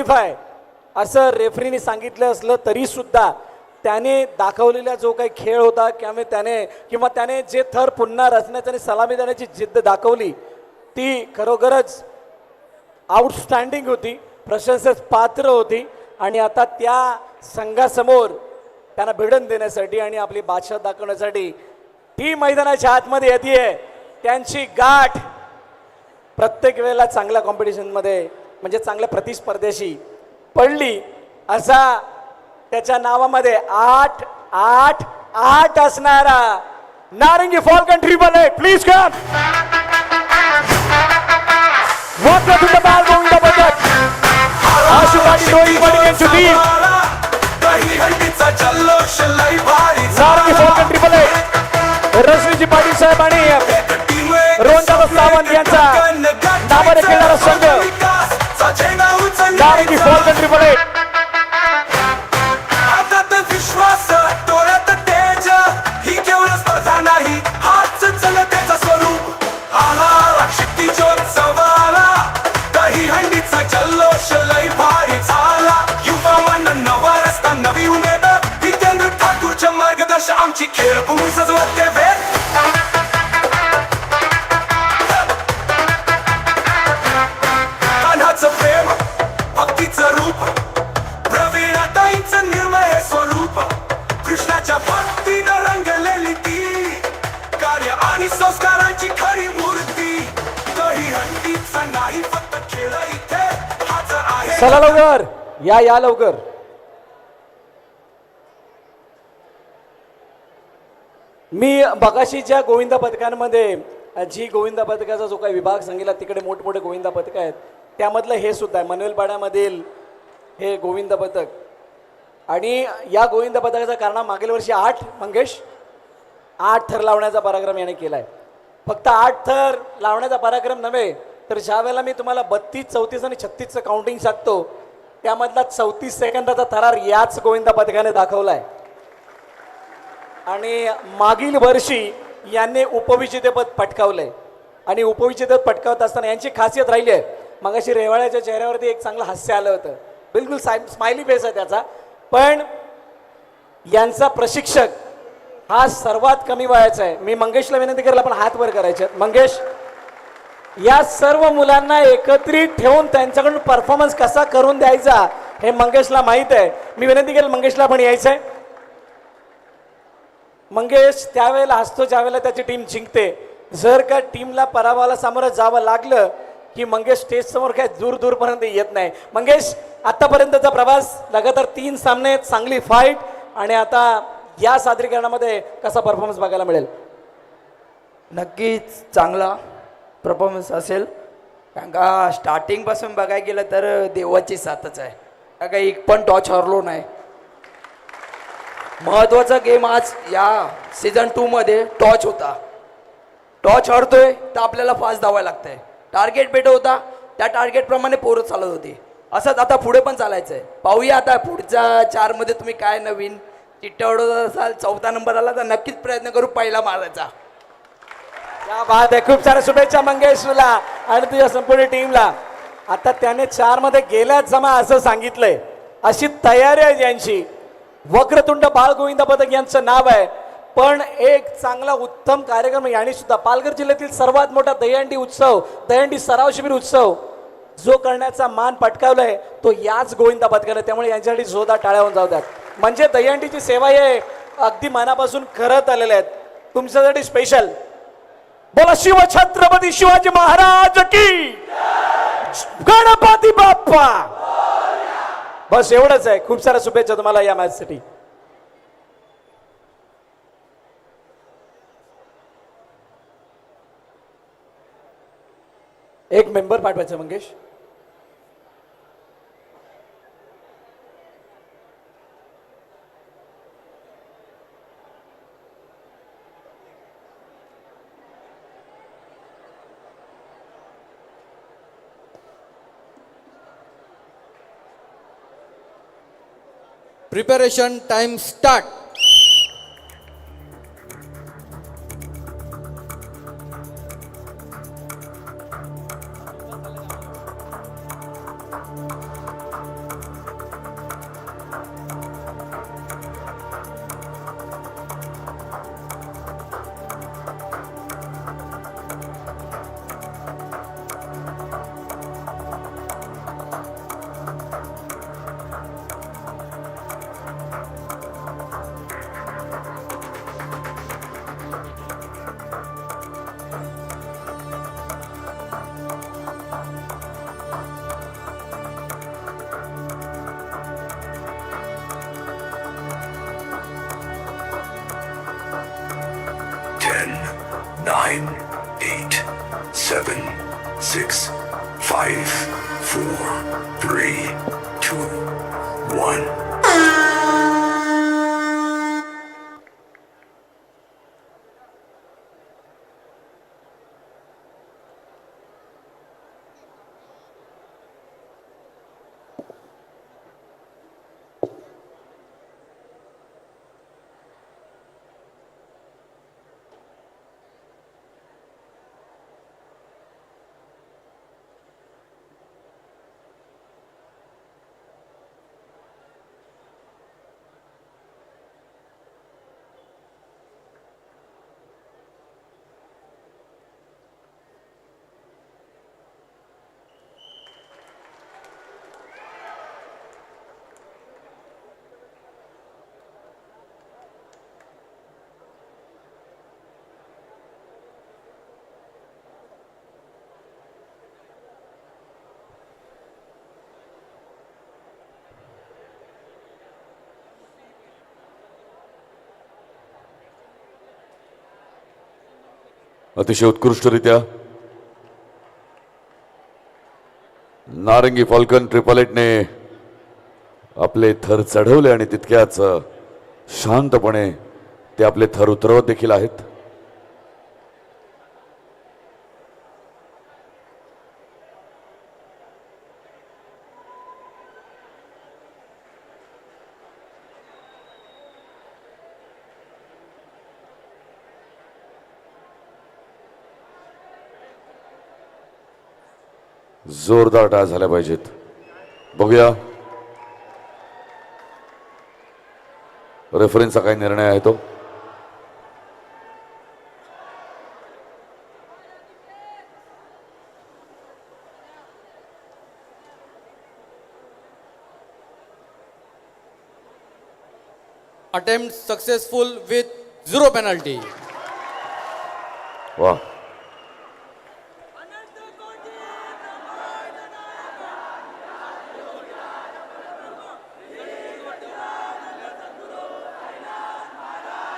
आहे असं रेफरीने सांगितलं असलं तरी सुद्धा त्याने दाखवलेला जो काही खेळ होता किंवा त्याने जे थर पुन्हा रचण्याची आणि सलामी देण्याची जिद्द दाखवली ती खरोखरच आउटस्टँडिंग होती, प्रशंसेस पात्र होती. आणि आता त्या संघासमोर त्यांना भिडण देण्यासाठी आणि आपली बादशाह दाखवण्यासाठी ती मैदानाच्या आतमध्ये येते. त्यांची गाठ प्रत्येक वेळेला चांगल्या कॉम्पिटिशनमध्ये म्हणजे चांगल्या प्रतिस्पर्ध्याशी पडली असा त्याच्या नावामध्ये 8-8-8 असणारा नारंगी falcon triple A. Please come Vakratund Balgovind पथक आशु पाटील रोहित पाटील यांची टीम नारंगी फॉल्कन ट्रिपल ए रश्मीजी पाटील साहेब आणि रोहनदादा सावंत यांचा नावाने खेळणारा संघ नारंगी फॉल्कन ट्रिपल ए. विश्वास डोळ्यात तेज ही केवळ स्पर्धा नाही, हाच जनतेचा स्वरूप आला शक्ती ज्योत सवाला दही हंडीचा जल्लोष लय भारी झाला. युवा मन नवा रस्ता नवी उमेद जितेंद्र ठाकूरच्या मार्गदर्शन आमची खेळभूमी सजवते वेद. अनाचं प्रेम भक्तीचं रूप प्रवीणाताईंचं निर्मळ स्वरूप कृष्णाच्या भक्तीनं रंगलेली ती कार्य आणि संस्कारांची खरी मूर्ती. दही हंडीचा नाही फक्त खेळ इथे हाच आहे. चला लवकर या लवकर. मी बगाशीच्या गोविंदा पथकांमध्ये जी गोविंदा पथकाचा जो काही विभाग सांगितला तिकडे मोठमोठे गोविंदा पथक आहेत त्यामधलं हे सुद्धा आहे मनवेलपाड्यामधील हे गोविंद पथक. आणि या गोविंद पथकाचा कारण मागील वर्षी 8 थर लावण्याचा पराक्रम याने केलाय. फक्त 8 थर लावण्याचा पराक्रम नव्हे तर ज्या वेळेला मी तुम्हाला 32, 34 आणि 36चं काउंटिंग सांगतो त्यामधला 34 सेकंदाचा थरार याच गोविंद पथकाने दाखवलाय. आणि मागील वर्षी यांनी उपविजेतेपद पटकावलंय आणि उपविजेतेपद पटकावत असताना यांची खासियत राहिली आहे. मगाशी रेवाळ्याच्या चेहऱ्यावरती एक चांगलं हास्य आलं होतं, बिलकुल स्माइली फेस आहे त्याचा. पण यांचा प्रशिक्षक हा सर्वात कमी वयाचा आहे. मी मंगेशला विनंती करेल आपण हात वर करायचे. मंगेश, या सर्व मुलांना एकत्रित ठेवून त्यांच्याकडून परफॉर्मन्स कसा करून द्यायचा हे मंगेशला माहित आहे. मी विनंती करेल मंगेशला पण यायचंय. मंगेश त्यावेळेला हसतो ज्यावेळेला त्याची टीम जिंकते. जर का टीमला पराभवाला सामोरं जावं लागलं की मंगेश स्टेज समोर काय दूरपर्यंत येत नाही. मंगेश, आतापर्यंतचा प्रवास लगातार 3 सामने, चांगली फाईट आणि आता या सादरीकरणामध्ये कसा परफॉर्मन्स बघायला मिळेल? नक्कीच चांगला परफॉर्मन्स असेल, कारण का स्टार्टिंगपासून बघायला गेलं तर देवाची साथच आहे. कारण का एक पण टॉच हरलो नाही. महत्त्वाचा गेम आज या सीझन 2 मध्ये टॉच होता. टॉच हरतोय तर आपल्याला फास्ट धावायला लागतंय. टार्गेट भेट होता त्या टार्गेटप्रमाणे पोरं चालत होती. असंच आता पुढे पण चालायचं आहे. पाहूया आता पुढच्या 4 मध्ये तुम्ही काय नवीन चिट्ट्या उडवत असाल. 4था नंबर आला तर नक्कीच प्रयत्न करू पहिला मारायचा. क्या बात आहे. खूप साऱ्या शुभेच्छा मंगेशला आणि तुझ्या संपूर्ण टीमला. आता त्याने 4 मध्ये गेल्याच जमा असं सांगितलंय. अशी तयारी आहे यांची. वक्रतुंड बालगोविंद पथक यांचं नाव आहे. पण एक चांगला उत्तम कार्यक्रम याने सुद्धा पालघर जिल्ह्यातील सर्वात मोठा दहीहंडी सराव शिबिर उत्सव जो करण्याचा मान पटकावलाय तो याच गोविंदा पथकाने. त्यामुळे यांच्यासाठी जोरदार टाळ्या होऊन जाऊ द्यात. म्हणजे दहीहंडीची सेवा हे अगदी मनापासून करत आलेले आहेत. तुमच्यासाठी स्पेशल बोला शिव छत्रपती शिवाजी महाराज की गणपती बाप्पा. बस एवढंच आहे. खूप साऱ्या शुभेच्छा तुम्हाला या मॅचसाठी. एक मेंबर पाठवायचा मंगेश. Preparation time start. 7, 6, 5, 4, 3, 2, 1. अतिशय उत्कृष्टरित्या नारंगी फॉल्कन 888ने आपले थर चढवले आणि तितक्याच शांतपणे ते आपले थर उतरवत देखील आहेत. जोरदार टाळ्या झाल्या पाहिजेत. बघूया रेफरन्सचा काय निर्णय आहे तो. Attempt successful with 0 penalty. वा